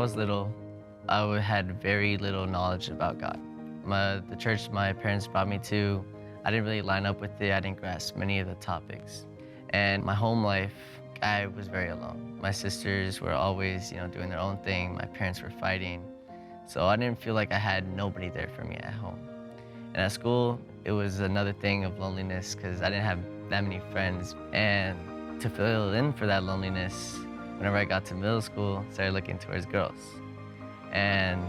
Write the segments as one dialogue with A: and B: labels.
A: was little, had very little knowledge about God. The church my parents brought me to, I didn't really line up with it. I didn't grasp many of the topics. And my home life, I was very alone. My sisters were always, doing their own thing. My parents were fighting. So I didn't feel like I had nobody there for me at home. And at school, it was another thing of loneliness because I didn't have that many friends. And to fill in for that loneliness, whenever I got to middle school, I started looking towards girls. And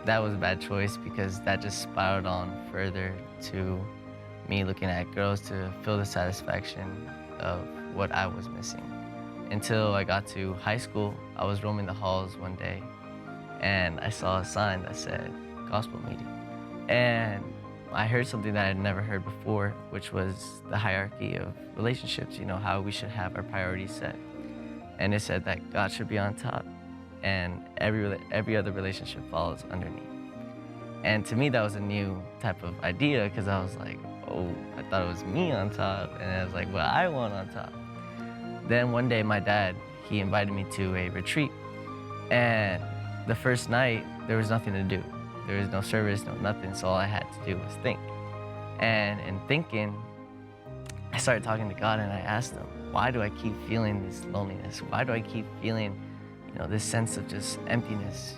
A: that was a bad choice because that just spiraled on further to me looking at girls to feel the satisfaction of what I was missing. Until I got to high school, I was roaming the halls one day and I saw a sign that said gospel meeting. And I heard something that I had never heard before, which was the hierarchy of relationships, how we should have our priorities set. And it said that God should be on top and every other relationship follows underneath. And to me, that was a new type of idea because I was like, oh, I thought it was me on top. And I was like, well, I want on top. Then one day my dad, he invited me to a retreat. And the first night, there was nothing to do. There was no service, no nothing. So all I had to do was think. And in thinking, I started talking to God and I asked him, why do I keep feeling this loneliness? Why do I keep feeling, this sense of just emptiness?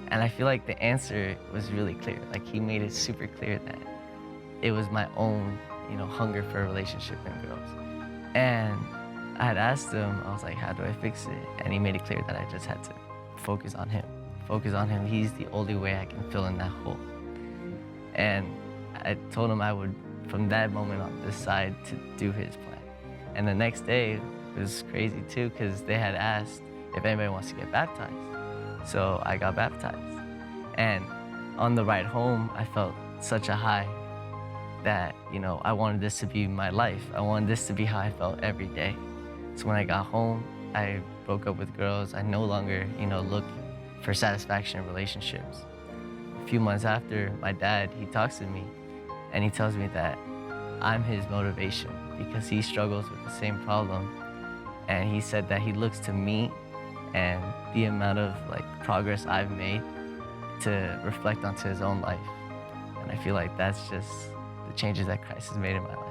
A: And I feel like the answer was really clear. Like he made it super clear that it was my own, hunger for a relationship and girls. And I had asked him, I was like, how do I fix it? And he made it clear that I just had to focus on him. Focus on him. He's the only way I can fill in that hole. And I told him I would, from that moment on, decide to do his plan. And the next day it was crazy too, because they had asked if anybody wants to get baptized. So I got baptized. And on the ride home, I felt such a high that, I wanted this to be my life. I wanted this to be how I felt every day. So when I got home, I broke up with girls. I no longer, looked for satisfaction in relationships. A few months after, my dad, he talks to me and he tells me that I'm his motivation because he struggles with the same problem. And he said that he looks to me and the amount of progress I've made to reflect onto his own life. And I feel like that's just the changes that Christ has made in my life.